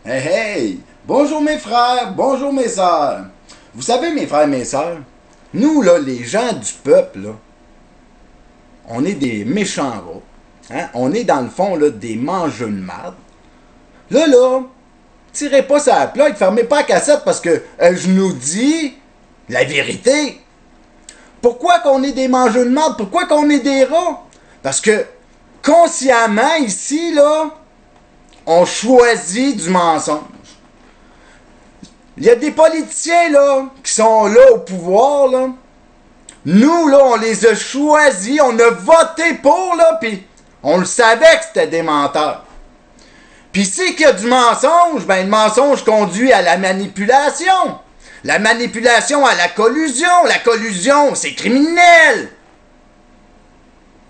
Hey, hey! Bonjour mes frères, bonjour mes sœurs. Vous savez, mes frères et mes sœurs, nous, là, les gens du peuple, là, on est des méchants rats. Hein? On est, dans le fond, là, des mangeux de marde. Là, tirez pas sa plaque, fermez pas la cassette parce que je nous dis la vérité. Pourquoi qu'on est des mangeux de marde? Pourquoi qu'on est des rats? Parce que, consciemment, ici, là, on choisit du mensonge. Il y a des politiciens, là, qui sont là au pouvoir, là. Nous, là, on les a choisis, on a voté pour, là, puis on le savait que c'était des menteurs. Puis si qu'il y a du mensonge, ben le mensonge conduit à la manipulation. La manipulation à la collusion. La collusion, c'est criminel.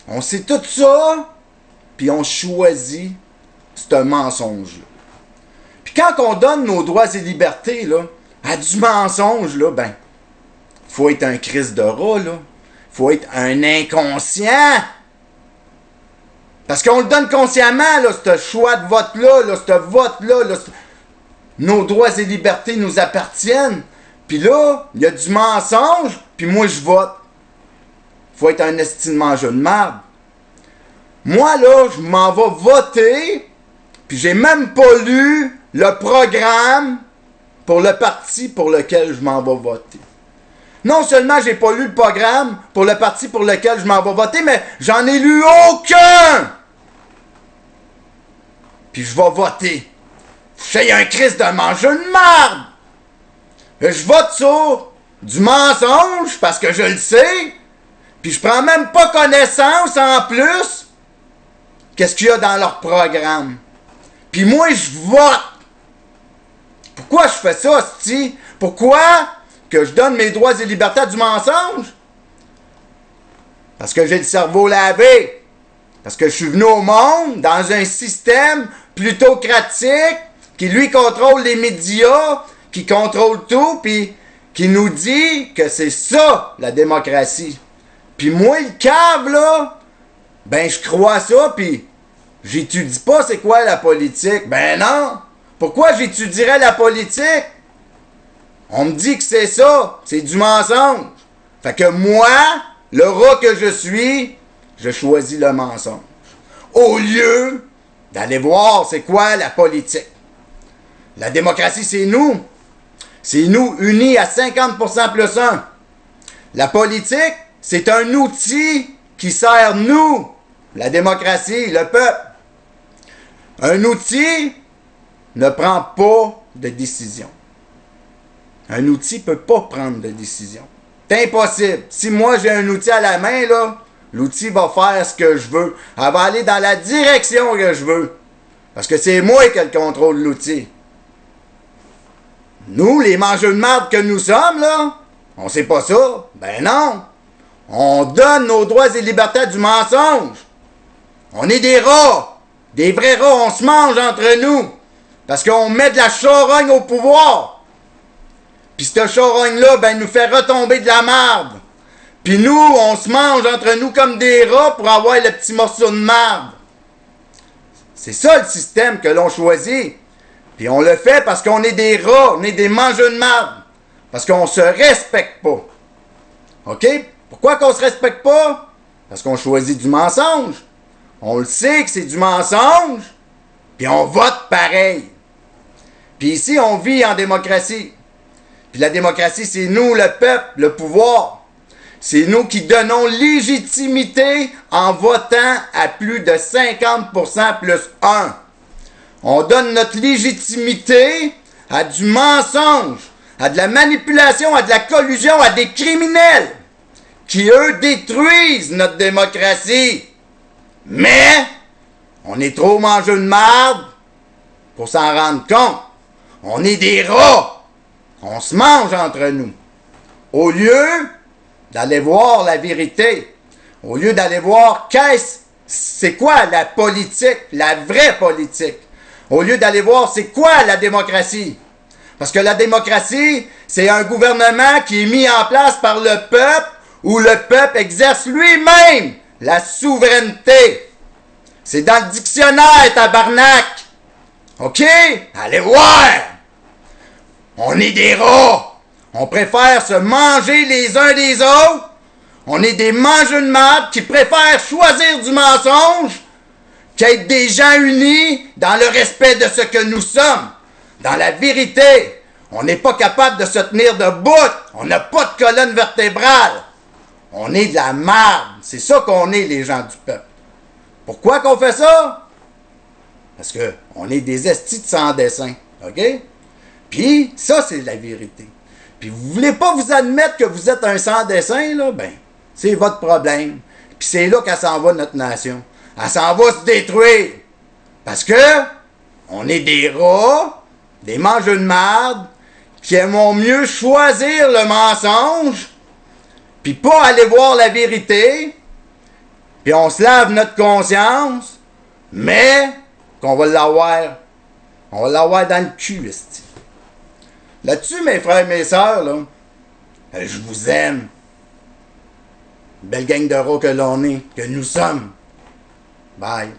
On sait tout ça, puis on choisit ce mensonge-là. Puis quand on donne nos droits et libertés là, à du mensonge, là, ben, faut être un Christ de rat, là. Faut être un inconscient. Parce qu'on le donne consciemment, là, ce choix de vote-là, là, ce vote-là, là, nos droits et libertés nous appartiennent. Puis là, il y a du mensonge, puis moi je vote. Faut être un estime mangeur de marde. Moi, là, je m'en vais voter, puis j'ai même pas lu le programme pour le parti pour lequel je m'en vais voter. Non seulement j'ai pas lu le programme pour le parti pour lequel je m'en vais voter, mais j'en ai lu aucun! Puis je vais voter. Je suis un Christ de mangeur de marde! Je vote sur du mensonge parce que je le sais, puis je prends même pas connaissance en plus qu'est-ce qu'il y a dans leur programme. Puis moi, je vote. Pourquoi je fais ça, c'ti? Pourquoi que je donne mes droits et libertés à du mensonge? Parce que j'ai le cerveau lavé. Parce que je suis venu au monde dans un système plutocratique qui, lui, contrôle les médias, qui contrôle tout, puis qui nous dit que c'est ça, la démocratie. Puis moi, le cave, là, ben je crois ça, puis j'étudie pas c'est quoi la politique. Ben non! Pourquoi j'étudierais la politique? On me dit que c'est ça, c'est du mensonge. Fait que moi, le rat que je suis, je choisis le mensonge. Au lieu d'aller voir c'est quoi la politique. La démocratie, c'est nous. C'est nous unis à 50% plus 1. La politique, c'est un outil qui sert nous, la démocratie, le peuple. Un outil ne prend pas de décision. Un outil ne peut pas prendre de décision. C'est impossible. Si moi j'ai un outil à la main, là, l'outil va faire ce que je veux. Elle va aller dans la direction que je veux. Parce que c'est moi qui contrôle l'outil. Nous, les mangeurs de marde que nous sommes, là, on sait pas ça. Ben non. On donne nos droits et libertés à du mensonge. On est des rats. Des vrais rats, on se mange entre nous. Parce qu'on met de la charogne au pouvoir. Puis cette charogne-là, ben, nous fait retomber de la marde. Puis nous, on se mange entre nous comme des rats pour avoir le petit morceau de marde. C'est ça le système que l'on choisit. Puis on le fait parce qu'on est des rats, on est des mangeurs de marde. Parce qu'on se respecte pas. OK? Pourquoi qu'on se respecte pas? Parce qu'on choisit du mensonge. On le sait que c'est du mensonge. Puis on vote pareil. Puis ici, on vit en démocratie. Puis la démocratie, c'est nous, le peuple, le pouvoir. C'est nous qui donnons légitimité en votant à plus de 50% plus 1. On donne notre légitimité à du mensonge, à de la manipulation, à de la collusion, à des criminels qui, eux, détruisent notre démocratie. Mais on est trop mangeux de marde pour s'en rendre compte. On est des rats. On se mange entre nous. Au lieu d'aller voir la vérité, au lieu d'aller voir c'est quoi la politique, la vraie politique, au lieu d'aller voir c'est quoi la démocratie. Parce que la démocratie, c'est un gouvernement qui est mis en place par le peuple, où le peuple exerce lui-même la souveraineté. C'est dans le dictionnaire, tabarnak. OK? Allez voir! On est des rats! On préfère se manger les uns des autres. On est des mangeux de marde qui préfèrent choisir du mensonge qu'être des gens unis dans le respect de ce que nous sommes, dans la vérité. On n'est pas capable de se tenir debout. On n'a pas de colonne vertébrale. On est de la marde. C'est ça qu'on est, les gens du peuple. Pourquoi qu'on fait ça? Parce que on est des estis de sans dessin. OK? Puis, ça, c'est la vérité. Puis, vous voulez pas vous admettre que vous êtes un sans dessin, là? Ben, c'est votre problème. Puis, c'est là qu'elle s'en va, notre nation. Elle s'en va se détruire. Parce que, on est des rats, des mangeux de marde, qui aimons mieux choisir le mensonge, puis pas aller voir la vérité, puis on se lave notre conscience, mais qu'on va l'avoir. On va l'avoir dans le cul, esti. Là-dessus, mes frères et mes sœurs, là, je vous aime. Belle gang de rats que l'on est, que nous sommes. Bye.